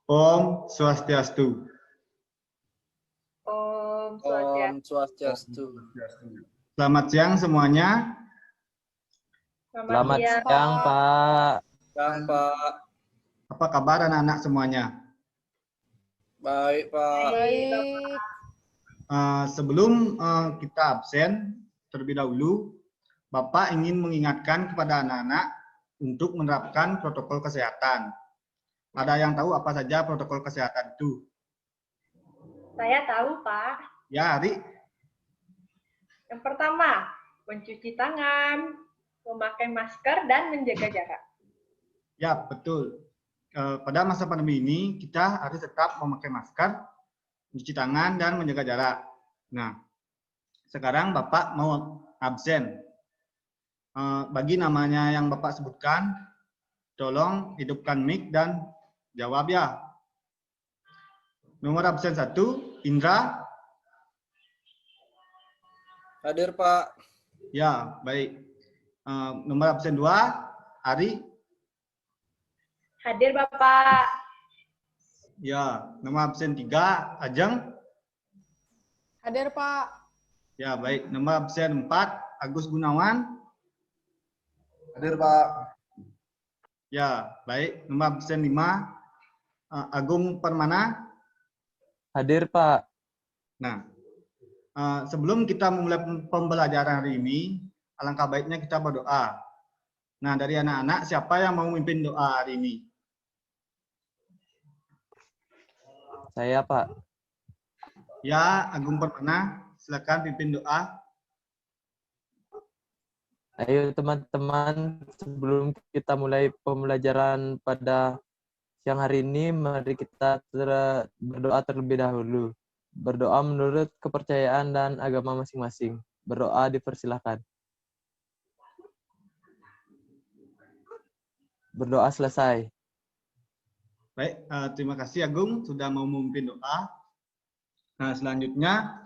Om Swastiastu. Om Om Swastiastu. Swastiastu. Selamat siang semuanya. Selamat siang, siang, Pak. Siang, Pak. Apa kabar anak-anak semuanya? Baik, Pak. Baik. Sebelum kita absen, terlebih dahulu, Bapak ingin mengingatkan kepada anak-anak untuk menerapkan protokol kesehatan. Ada yang tahu apa saja protokol kesehatan itu? Saya tahu, Pak. Ya, Ari. Yang pertama, mencuci tangan, memakai masker, dan menjaga jarak. Ya, betul. Pada masa pandemi ini, kita harus tetap memakai masker, mencuci tangan, dan menjaga jarak. Nah, sekarang Bapak mau absen. Bagi namanya yang Bapak sebutkan, tolong hidupkan mic dan jawab ya. Nomor absen 1, Indra. Hadir, Pak. Ya, baik. Nomor absen 2, Ari. Hadir, Bapak. Ya, nomor absen 3, Ajeng. Hadir, Pak. Ya, baik. Nomor absen 4, Agus Gunawan. Hadir, Pak. Ya, baik. Nomor absen 5, Agung Permana. Hadir, Pak. Nah, sebelum kita memulai pembelajaran hari ini, alangkah baiknya kita berdoa. Nah, dari anak-anak, siapa yang mau memimpin doa hari ini? Saya, Pak. Ya, Agung Permana, silakan pimpin doa. Ayo teman-teman, sebelum kita mulai pembelajaran pada siang hari ini, mari kita berdoa terlebih dahulu. Berdoa menurut kepercayaan dan agama masing-masing. Berdoa dipersilahkan. Berdoa selesai. Baik, terima kasih Agung sudah mau memimpin doa. Nah, selanjutnya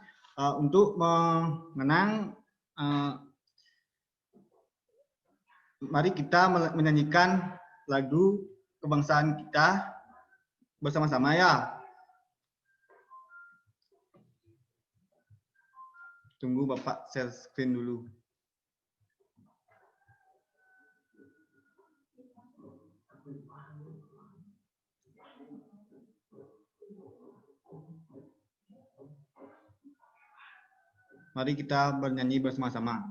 untuk mengenang, mari kita menyanyikan lagu kebangsaan kita bersama-sama ya. Tunggu Bapak share screen dulu. Mari kita bernyanyi bersama-sama.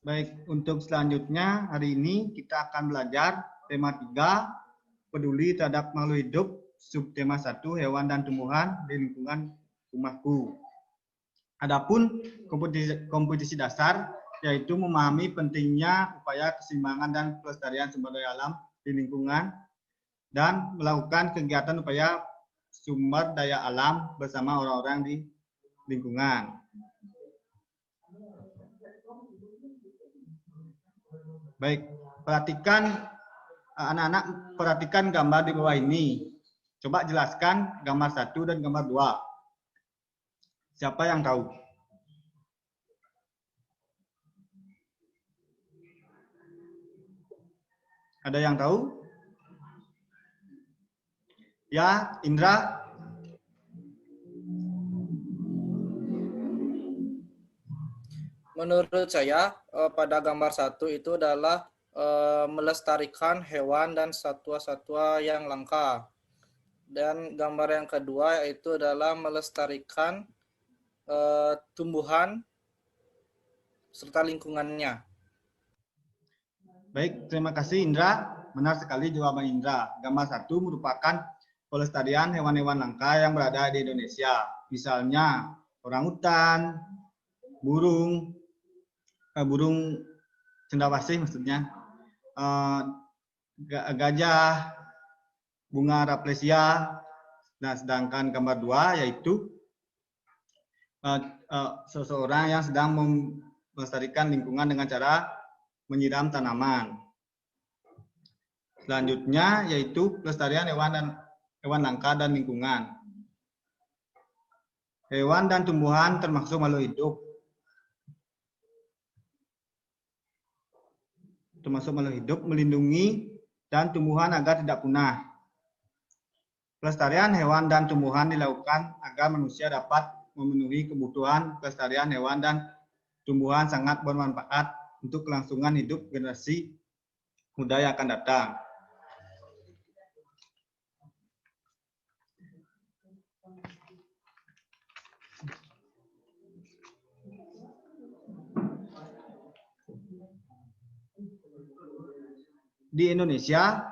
Baik, untuk selanjutnya hari ini kita akan belajar tema 3, peduli terhadap makhluk hidup, subtema 1, hewan dan tumbuhan di lingkungan rumahku. Adapun kompetisi dasar yaitu memahami pentingnya upaya keseimbangan dan pelestarian sumber daya alam di lingkungan dan melakukan kegiatan upaya sumber daya alam bersama orang-orang di lingkungan. Baik, perhatikan anak-anak, perhatikan gambar di bawah ini. Coba jelaskan gambar 1 dan gambar 2. Siapa yang tahu? Ada yang tahu? Ya, Indra. Menurut saya, pada gambar 1 itu adalah melestarikan hewan dan satwa-satwa yang langka. Dan gambar yang kedua yaitu adalah melestarikan tumbuhan serta lingkungannya. Baik, terima kasih Indra. Benar sekali jawaban Indra. Gambar 1 merupakan pelestarian hewan-hewan langka yang berada di Indonesia. Misalnya orangutan, burung cendrawasih maksudnya, gajah, bunga raplesia. Nah, sedangkan gambar 2 yaitu seseorang yang sedang melestarikan lingkungan dengan cara menyiram tanaman. Selanjutnya yaitu pelestarian hewan langka dan lingkungan. Hewan dan tumbuhan termasuk makhluk hidup. Melindungi dan tumbuhan agar tidak punah. Pelestarian hewan dan tumbuhan dilakukan agar manusia dapat memenuhi kebutuhan pelestarian hewan dan tumbuhan sangat bermanfaat untuk kelangsungan hidup generasi muda yang akan datang. Di Indonesia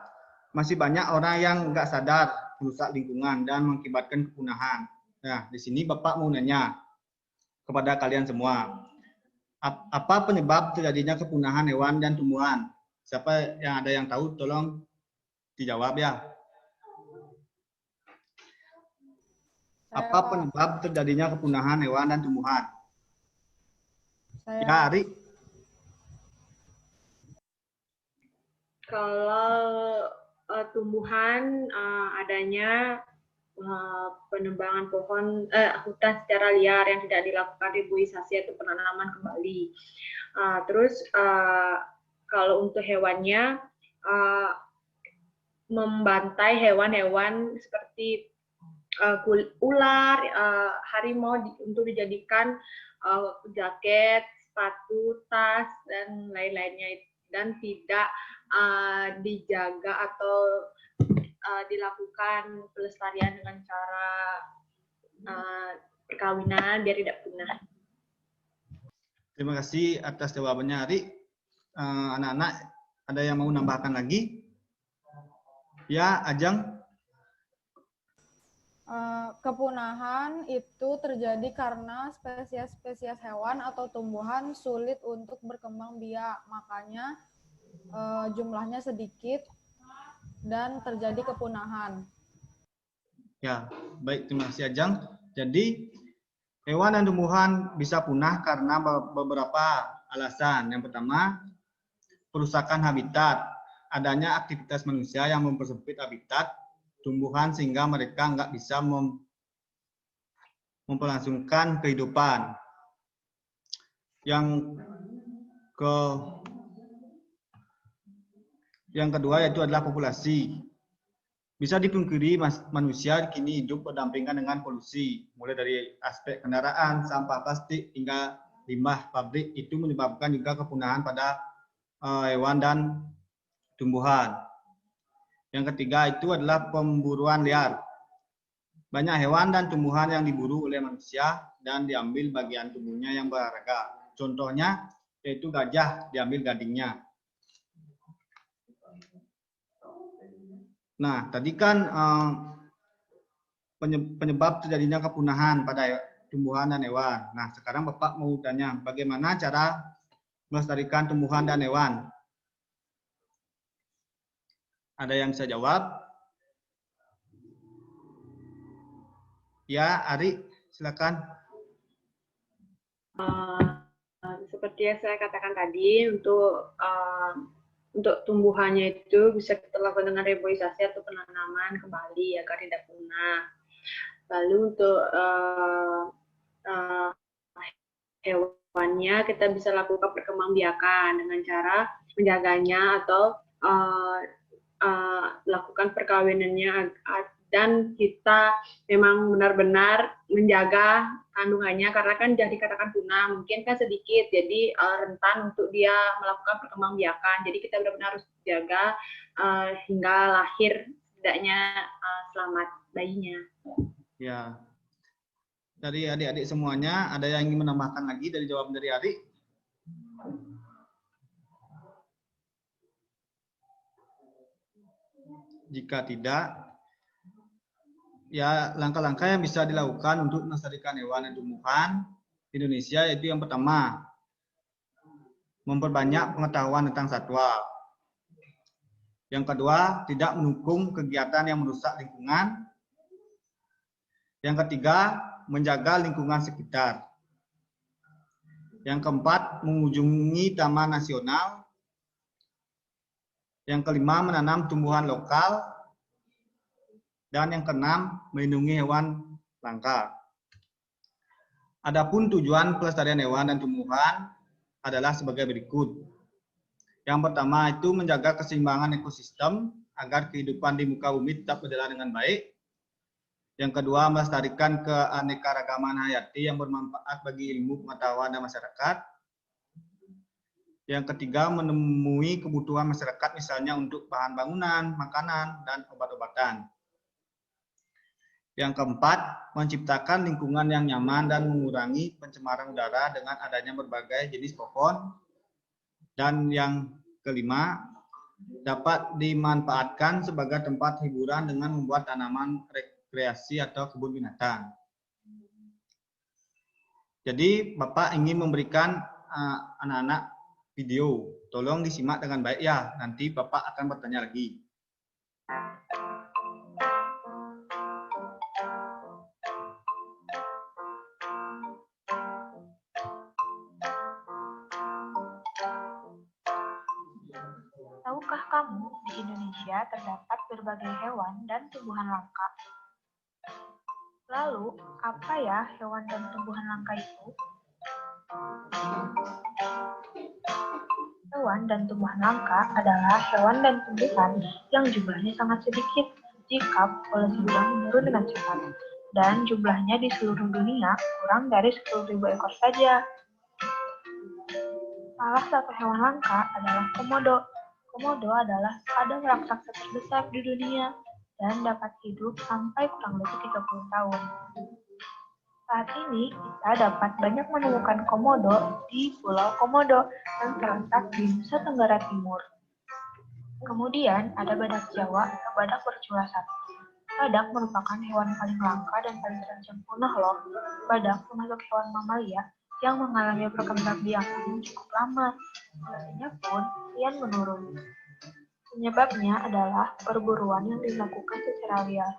masih banyak orang yang nggak sadar merusak lingkungan dan mengakibatkan kepunahan. Nah, di sini Bapak mau nanya kepada kalian semua. Apa penyebab terjadinya kepunahan hewan dan tumbuhan? Siapa yang ada yang tahu, tolong dijawab ya. Apa penyebab terjadinya kepunahan hewan dan tumbuhan? Ya, Ari. Kalau tumbuhan adanya penebangan hutan secara liar yang tidak dilakukan reboisasi atau penanaman kembali. Terus kalau untuk hewannya membantai hewan-hewan seperti ular, harimau untuk dijadikan jaket, sepatu, tas dan lain-lainnya, dan tidak dijaga atau dilakukan pelestarian dengan cara perkawinan biar tidak punah. Terima kasih atas jawabannya, Ari. Anak-anak, ada yang mau nambahkan lagi? Ya, Ajeng. Kepunahan itu terjadi karena spesies-spesies hewan atau tumbuhan sulit untuk berkembang biak, makanya jumlahnya sedikit dan terjadi kepunahan. Ya, baik, terima kasih Ajeng. Jadi hewan dan tumbuhan bisa punah karena beberapa alasan. Yang pertama, perusakan habitat. Adanya aktivitas manusia yang mempersempit habitat tumbuhan sehingga mereka nggak bisa memperlangsungkan kehidupan. Yang kedua yaitu adalah populasi. Bisa dipungkiri manusia kini hidup berdampingan dengan polusi, mulai dari aspek kendaraan, sampah plastik, hingga limbah pabrik. Itu menyebabkan juga kepunahan pada hewan dan tumbuhan. Yang ketiga itu adalah pemburuan liar. Banyak hewan dan tumbuhan yang diburu oleh manusia dan diambil bagian tubuhnya yang berharga. Contohnya yaitu gajah diambil gadingnya. Nah, tadi kan penyebab terjadinya kepunahan pada tumbuhan dan hewan. Nah, sekarang Bapak mau tanya, bagaimana cara melestarikan tumbuhan dan hewan? Ada yang bisa jawab? Ya, Ari, silakan. Seperti yang saya katakan tadi, untuk tumbuhannya itu bisa kita lakukan dengan reboisasi atau penanaman kembali agar tidak punah. Lalu untuk hewannya kita bisa lakukan perkembangbiakan dengan cara menjaganya atau lakukan perkawinannya dan kita memang benar-benar menjaga kandungannya karena kan jadi katakan punah mungkin kan sedikit jadi rentan untuk dia melakukan perkembangbiakan. Jadi kita benar-benar harus jaga hingga lahir setidaknya selamat bayinya. Ya. Dari adik-adik semuanya ada yang ingin menambahkan lagi dari jawaban dari Ari? Jika tidak, ya langkah-langkah yang bisa dilakukan untuk melestarikan hewan dan tumbuhan di Indonesia yaitu yang pertama, memperbanyak pengetahuan tentang satwa. Yang kedua, tidak mendukung kegiatan yang merusak lingkungan. Yang ketiga, menjaga lingkungan sekitar. Yang keempat, mengunjungi taman nasional. Yang kelima, menanam tumbuhan lokal. Dan yang keenam, melindungi hewan langka. Adapun tujuan pelestarian hewan dan tumbuhan adalah sebagai berikut. Yang pertama itu menjaga keseimbangan ekosistem agar kehidupan di muka bumi tetap berjalan dengan baik. Yang kedua, melestarikan keanekaragaman hayati yang bermanfaat bagi ilmu pengetahuan dan masyarakat. Yang ketiga, menemui kebutuhan masyarakat misalnya untuk bahan bangunan, makanan, dan obat-obatan. Yang keempat, menciptakan lingkungan yang nyaman dan mengurangi pencemaran udara dengan adanya berbagai jenis pohon. Dan yang kelima, dapat dimanfaatkan sebagai tempat hiburan dengan membuat tanaman rekreasi atau kebun binatang. Jadi Bapak ingin memberikan anak-anak video. Tolong disimak dengan baik ya, nanti Bapak akan bertanya lagi. Tahukah kamu, di Indonesia terdapat berbagai hewan dan tumbuhan langka? Lalu, apa ya hewan dan tumbuhan langka itu? Hewan dan tumbuhan langka adalah hewan dan tumbuhan yang jumlahnya sangat sedikit jika populasi menurun dengan cepat, dan jumlahnya di seluruh dunia kurang dari 10.000 ekor saja. Salah satu hewan langka adalah komodo. Komodo adalah kadang raksasa terbesar di dunia dan dapat hidup sampai kurang lebih 30 tahun. Saat ini, kita dapat banyak menemukan komodo di Pulau Komodo yang terletak di Nusa Tenggara Timur. Kemudian, ada badak Jawa atau badak bercula satu. Badak merupakan hewan paling langka dan paling terancam punah loh. Badak termasuk hewan mamalia yang mengalami perkembangbiakan cukup lama. Populasinya pun kian menurun. Penyebabnya adalah perburuan yang dilakukan secara liar,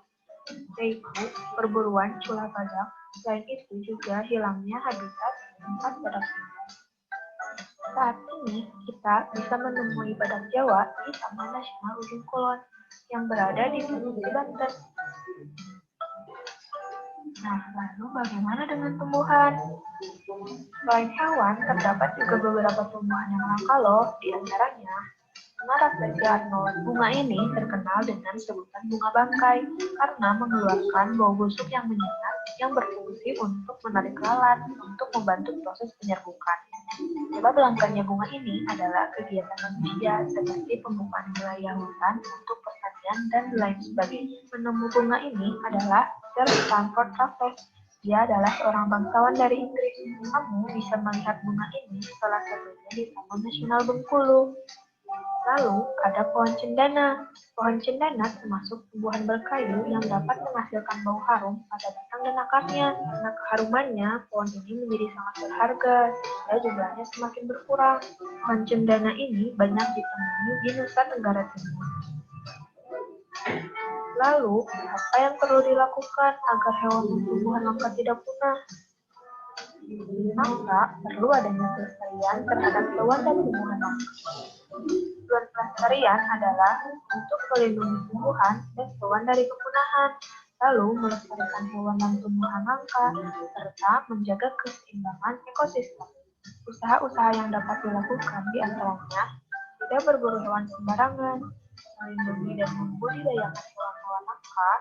yaitu perburuan cula badak. Selain itu juga hilangnya habitat tempat badak tinggal. Saat ini kita bisa menemui badak Jawa di Taman Nasional Ujung Kulon yang berada di Provinsi Banten. Nah, lalu bagaimana dengan tumbuhan? Selain hewan, terdapat juga beberapa tumbuhan yang langka loh, di antaranya Bunga Rafflesia Arnold. Bunga ini terkenal dengan sebutan bunga bangkai karena mengeluarkan bau busuk yang menyengat yang berfungsi untuk menarik lalat untuk membantu proses penyerbukan. Sebab langkanya bunga ini adalah kegiatan manusia seperti pembukaan wilayah hutan untuk pertanian dan lain sebagainya. Penemu bunga ini adalah Sir Stamford Raffles. Dia adalah seorang bangsawan dari Inggris. Kamu bisa melihat bunga ini salah satunya di Taman Nasional Bengkulu. Lalu ada pohon cendana. Pohon cendana termasuk tumbuhan berkayu yang dapat menghasilkan bau harum pada batang dan akarnya. Karena keharumannya, pohon ini menjadi sangat berharga sehingga jumlahnya semakin berkurang. Pohon cendana ini banyak ditemui di Nusa Tenggara Timur. Lalu, apa yang perlu dilakukan agar hewan dan tumbuhan langka tidak punah? Maka, perlu adanya pelestarian terhadap hewan dan tumbuhan langka. Tujuan pelestarian adalah untuk melindungi tumbuhan dan hewan dari kepunahan, lalu melestarikan hewan dan tumbuhan langka, serta menjaga keseimbangan ekosistem. Usaha-usaha yang dapat dilakukan diantaranya tidak berburu hewan sembarangan, melindungi dan membudidayakan hewan-hewan langka,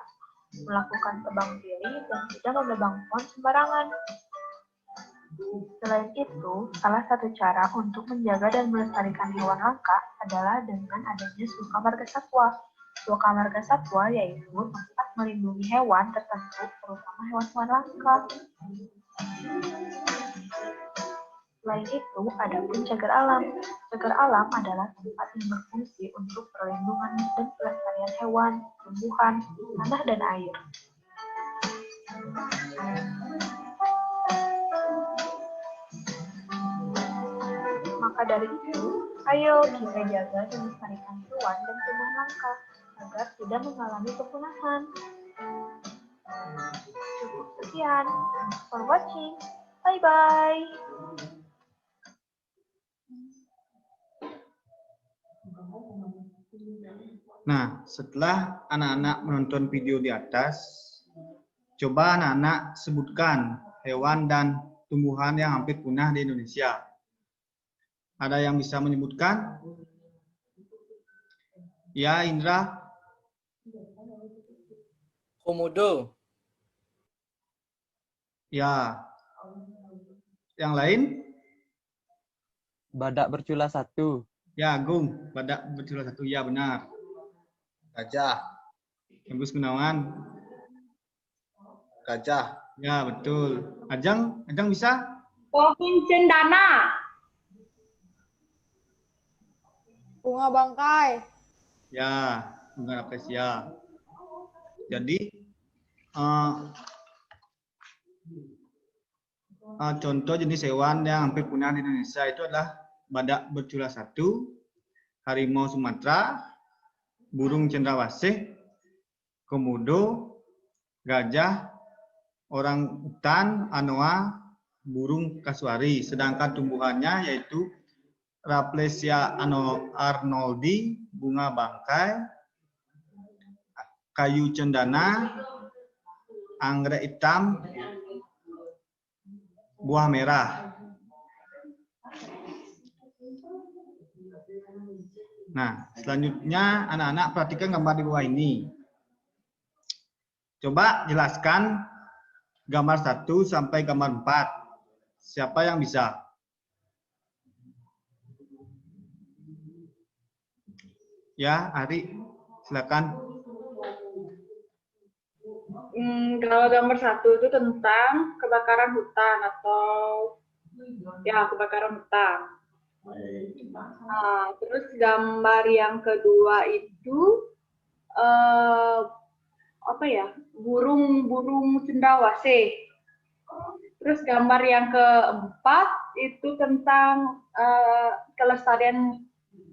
melakukan tebang pilih, dan tidak menebang pohon sembarangan. Selain itu, salah satu cara untuk menjaga dan melestarikan hewan langka adalah dengan adanya suka marga satwa. Suka marga satwa yaitu tempat melindungi hewan tertentu, terutama hewan-hewan langka. Selain itu, ada pun cagar alam. Cagar alam adalah tempat yang berfungsi untuk perlindungan dan pelestarian hewan, tumbuhan, tanah, dan air. Maka dari itu, ayo kita jaga dan melestarikan hewan dan tumbuhan langka agar tidak mengalami kepunahan. Cukup sekian. Thanks for watching. Bye-bye. Nah, setelah anak-anak menonton video di atas, coba anak-anak sebutkan hewan dan tumbuhan yang hampir punah di Indonesia. Ada yang bisa menyebutkan? Ya, Indra. Komodo. Ya. Yang lain? Badak bercula 1. Ya, Agung. Badak bercula 1. Ya, benar. Gajah. Agus Gunawan. Gajah. Ya, betul. Ajeng bisa? Pohon cendana. Bunga bangkai. Ya, bunga rafflesia. Jadi, contoh jenis hewan yang hampir punah di Indonesia itu adalah badak bercula 1, harimau Sumatera, burung cendrawasih, komodo, gajah, orang utan, anoa, burung kasuari. Sedangkan tumbuhannya yaitu Rafflesia arnoldi, bunga bangkai, kayu cendana, anggrek hitam, buah merah. Nah, selanjutnya anak-anak perhatikan gambar di bawah ini. Coba jelaskan gambar 1 sampai gambar 4. Siapa yang bisa? Ya, Ari, silakan. Kalau gambar 1 itu tentang kebakaran hutan atau ya kebakaran hutan. Nah, terus gambar yang kedua itu apa ya? Burung cendrawasih. Terus gambar yang keempat itu tentang kelestarian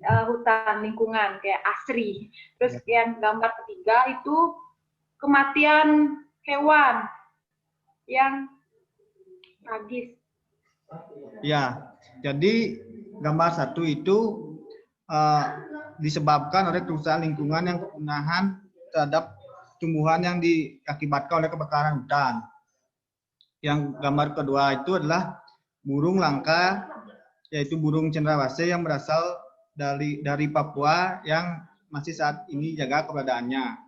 hutan lingkungan kayak ASRI. Terus yang gambar ketiga itu kematian hewan yang tragis. Ya, jadi gambar 1 itu disebabkan oleh kerusakan lingkungan yang kepunahan terhadap tumbuhan yang diakibatkan oleh kebakaran hutan. Yang gambar kedua itu adalah burung langka, yaitu burung cendrawasih yang berasal dari Papua yang masih saat ini jaga keberadaannya.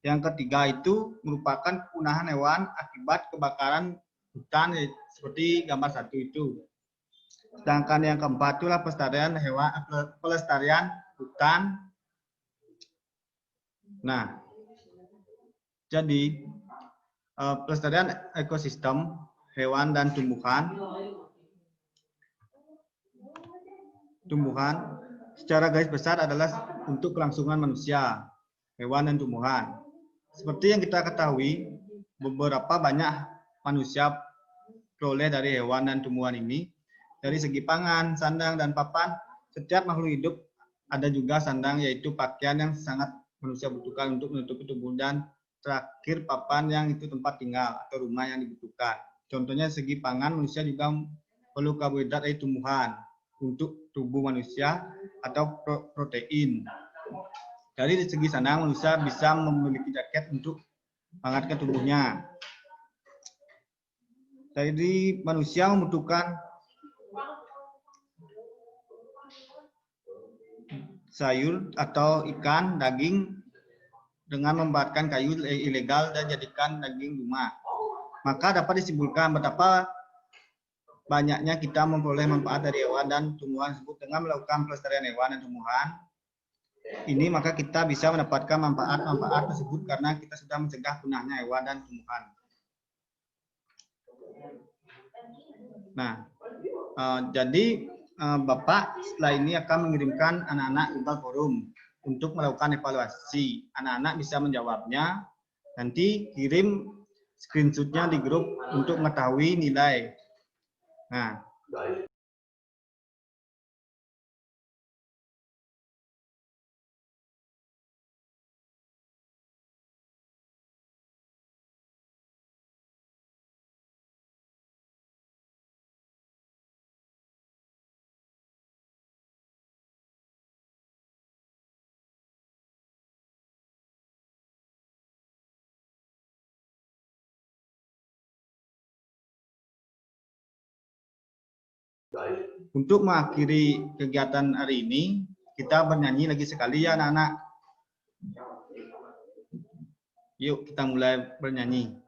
Yang ketiga itu merupakan kepunahan hewan akibat kebakaran hutan seperti gambar 1 itu. Sedangkan yang keempat itulah pelestarian hutan. Nah, jadi pelestarian ekosistem hewan dan tumbuhan secara garis besar adalah untuk kelangsungan manusia, hewan dan tumbuhan. Seperti yang kita ketahui, beberapa banyak manusia peroleh dari hewan dan tumbuhan ini. Dari segi pangan, sandang, dan papan, setiap makhluk hidup ada juga sandang, yaitu pakaian yang sangat manusia butuhkan untuk menutupi tubuh, dan terakhir papan yang itu tempat tinggal atau rumah yang dibutuhkan. Contohnya segi pangan, manusia juga perlu karbohidrat dari tumbuhan untuk tubuh manusia atau protein. Dari segi sandang, manusia bisa memiliki jaket untuk menghangatkan tubuhnya. Jadi manusia membutuhkan sayur atau ikan, daging, dengan membakar kayu ilegal dan jadikan daging rumah. Maka dapat disimpulkan betapa banyaknya kita memperoleh manfaat dari hewan dan tumbuhan tersebut dengan melakukan pelestarian hewan dan tumbuhan. Ini maka kita bisa mendapatkan manfaat-manfaat tersebut karena kita sudah mencegah punahnya hewan dan tumbuhan. Nah, jadi Bapak setelah ini akan mengirimkan anak-anak Google Forum untuk melakukan evaluasi. Anak-anak bisa menjawabnya. Nanti kirim screenshot-nya di grup untuk mengetahui nilai. Nah, untuk mengakhiri kegiatan hari ini, kita bernyanyi lagi sekali ya anak-anak. Yuk kita mulai bernyanyi.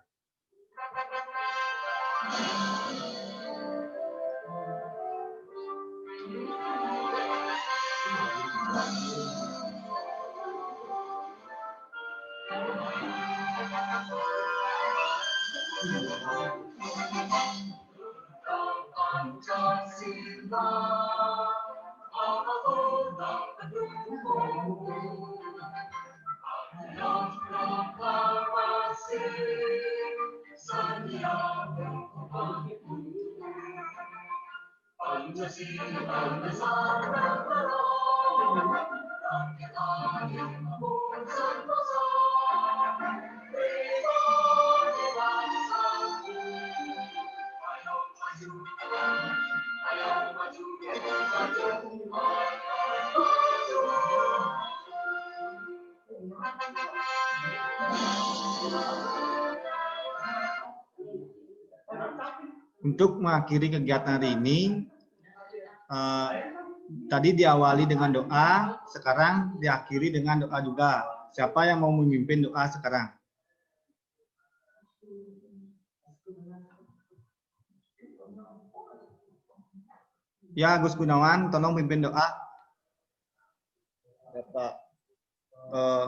Untuk mengakhiri kegiatan hari ini, tadi diawali dengan doa, sekarang diakhiri dengan doa juga. Siapa yang mau memimpin doa sekarang? Ya, Gus Gunawan, tolong pimpin doa. Bapak,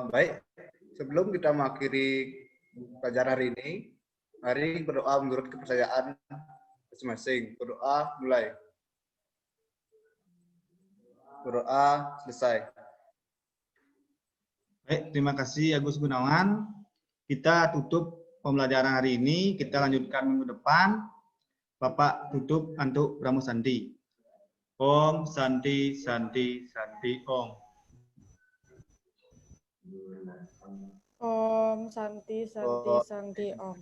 baik. Sebelum kita mengakhiri pelajaran hari ini, mari berdoa menurut kepercayaan masing-masing. Berdoa mulai. Berdoa selesai. Baik, terima kasih Agus Gunawan. Kita tutup pembelajaran hari ini, kita lanjutkan minggu depan. Bapak tutup untuk Brahmo Santi. Om Santi Santi Santi Om. Om Santi Santi Santi Om.